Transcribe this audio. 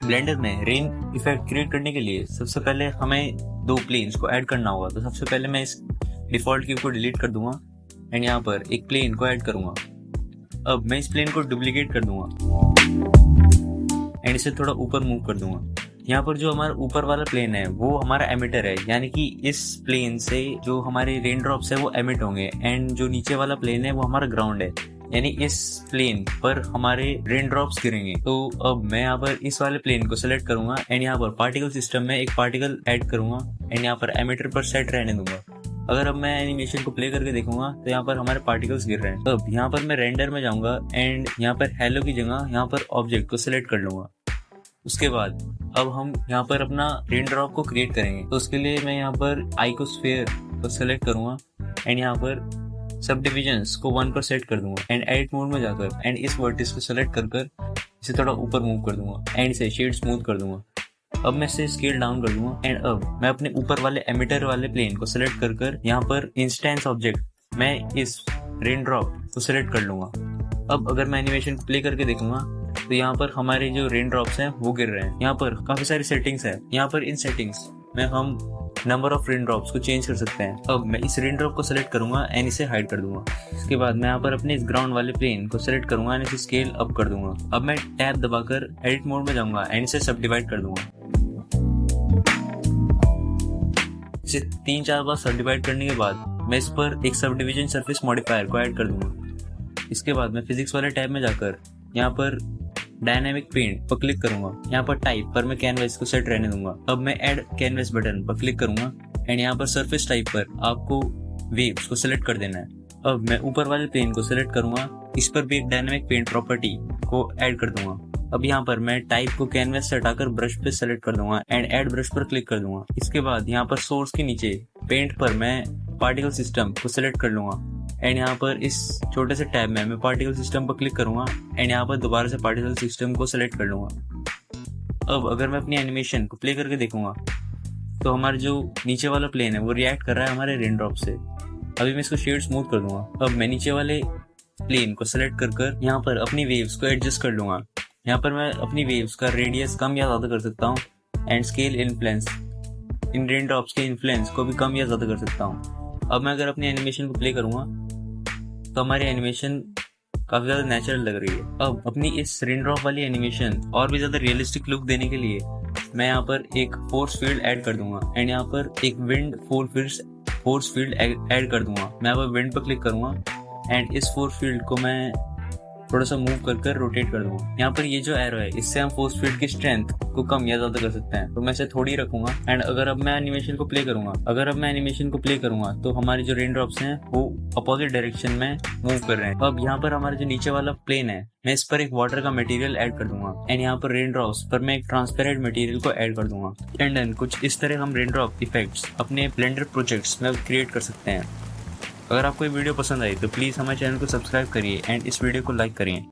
Blender में rain effect create करने के लिए सबसे पहले हमें दो प्लेन्स को ऐड करना होगा। तो सबसे पहले मैं इस डिफॉल्ट क्यूब को डिलीट कर दूंगा एंड यहाँ पर एक प्लेन को ऐड करूंगा। अब मैं इस प्लेन को डुप्लीकेट कर दूंगा एंड इसे थोड़ा ऊपर मूव कर दूंगा। यहाँ पर जो हमारा ऊपर वाला प्लेन है वो हमारा एमिटर है, यानी कि इस प्लेन से जो हमारे रेन ड्रॉप्स है वो एमिट होंगे एंड जो नीचे वाला प्लेन है वो हमारा ग्राउंड है, यानी इस प्लेन पर हमारे रेन ड्रॉप्स गिरेंगे। तो अब मैं यहाँ पर इस वाले प्लेन को सेलेक्ट करूंगा एंड यहाँ पर पार्टिकल सिस्टम में एक पार्टिकल ऐड करूंगा एंड यहाँ पर एमिटर पर सेट रहने दूंगा। अगर अब मैं एनिमेशन को प्ले करके देखूंगा तो यहाँ पर हमारे पार्टिकल्स गिर रहे हैं। अब यहाँ पर मैं रेंडर में जाऊंगा एंड यहाँ पर हेलो की जगह यहाँ पर ऑब्जेक्ट को सिलेक्ट कर लूंगा। उसके बाद अब हम यहाँ पर अपना रेन ड्रॉप को क्रिएट करेंगे। तो उसके लिए मैं यहाँ पर आइकोस्फेयर को सिलेक्ट करूंगा एंड यहाँ पर सब डिविजन्स को 1 पर सेट कर दूंगा एंड एडिट मोड में जाकर एंड इस वर्टिस को सिलेक्ट कर इसे थोड़ा ऊपर मूव कर दूंगा एंड इसे शेड स्मूथ कर दूंगा। अब मैं इसे स्केल डाउन कर दूंगा एंड अब मैं अपने ऊपर वाले एमिटर वाले प्लेन को सिलेक्ट कर यहाँ पर इंस्टेंस ऑब्जेक्ट मैं इस रेन ड्रॉप को सिलेक्ट कर लूंगा। अब अगर मैं एनिमेशन को प्ले करके देखूंगा तो यहाँ पर हमारे जो रेन ड्रॉप्स हैं वो गिर रहे हैं। यहाँ पर काफी सारी सेटिंग्स है। यहाँ पर इन सेटिंग्स में हम नंबर ऑफ रेन ड्रॉप्स को चेंज कर सकते हैं। अब मैं इस रेन ड्रॉप को सिलेक्ट करूंगा एंड इसे हाइड कर दूंगा। इसके बाद मैं यहाँ पर अपने इस ग्राउंड वाले प्लेन को सिलेक्ट करूंगा एंड इसे स्केल अप कर दूंगा। अब मैं टैब दबाकर एडिट मोड में जाऊंगा एंड इसे सब डिवाइड कर दूंगा। इसे 3-4 बार सब डिवाइड करने के बाद मैं इस पर एक सब डिविजन सरफेस मॉडिफायर को ऐड कर दूंगा। इसके बाद मैं फिजिक्स वाले टैब में जाकर यहाँ पर डायनामिक पेंट पर क्लिक करूंगा। यहाँ पर टाइप पर मैं कैनवस को सेट रहने दूंगा। अब मैं ऐड कैनवस बटन पर क्लिक करूंगा एंड यहाँ पर सरफेस टाइप पर आपको वेव्स को सिलेक्ट कर देना है। अब मैं ऊपर वाले प्लेन को सिलेक्ट करूंगा, इस पर भी एक डायनामिक पेंट प्रॉपर्टी को ऐड कर दूंगा। अब यहाँ पर मैं टाइप को कैनवस से हटाकर ब्रश पे सेलेक्ट कर दूंगा एंड ऐड ब्रश पर क्लिक कर दूंगा। इसके बाद यहाँ पर सोर्स के नीचे पेंट पर मैं पार्टिकल सिस्टम को सिलेक्ट कर लूंगा एंड यहाँ पर इस छोटे से टैब में मैं पार्टिकल सिस्टम पर क्लिक करूंगा एंड यहाँ पर दोबारा से पार्टिकल सिस्टम को सिलेक्ट कर लूंगा। अब अगर मैं अपनी एनिमेशन को प्ले करके देखूंगा तो हमारा जो नीचे वाला प्लेन है वो रिएक्ट कर रहा है हमारे रेन ड्रॉप से। अभी मैं इसको शेड स्मूथ कर दूंगा। अब मैं नीचे वाले प्लेन को सिलेक्ट कर यहाँ पर अपनी वेव्स को एडजस्ट कर लूंगा। यहाँ पर मैं अपनी वेव्स का रेडियस कम या ज्यादा कर सकता हूँ and scale influence in rain drops के इन्फ्लुएंस को भी कम या ज्यादा कर सकता हूँ। अब मैं अगर अपनी एनिमेशन को प्ले करूंगा तो हमारी एनिमेशन काफी ज्यादा नेचुरल लग रही है। अब अपनी इस रेन ड्रॉप वाली एनिमेशन और भी ज्यादा रियलिस्टिक लुक देने के लिए मैं यहाँ पर एक फोर्स फील्ड ऐड कर दूंगा एंड यहाँ पर एक विंड फोर्स फील्ड ऐड कर दूंगा। मैं यहाँ पर विंड पर क्लिक करूंगा एंड इस फोर्स फील्ड को मैं थोड़ा सा मूव कर रोटेट कर दूंगा। यहाँ पर ये जो एरो है इससे हम फोर्स फील्ड की स्ट्रेंथ को कम या ज्यादा कर सकते हैं, तो मैं इसे थोड़ी रखूंगा एंड अगर अब मैं एनिमेशन को प्ले करूंगा तो हमारे जो रेन ड्रॉप्स हैं वो अपोजिट डायरेक्शन में मूव कर रहे हैं। अब यहाँ पर हमारा जो नीचे वाला प्लेन है मैं इस पर एक वाटर का मटेरियल ऐड कर दूंगा एंड यहाँ पर रेन ड्रॉप्स पर मैं एक ट्रांसपेरेंट मटेरियल को ऐड कर दूंगा एंड देन कुछ इस तरह हम रेन ड्रॉप इफेक्ट्स अपने ब्लेंडर प्रोजेक्ट्स में क्रिएट कर सकते हैं। अगर आपको ये वीडियो पसंद आई तो प्लीज़ हमारे चैनल को सब्सक्राइब करिए एंड इस वीडियो को लाइक करिए।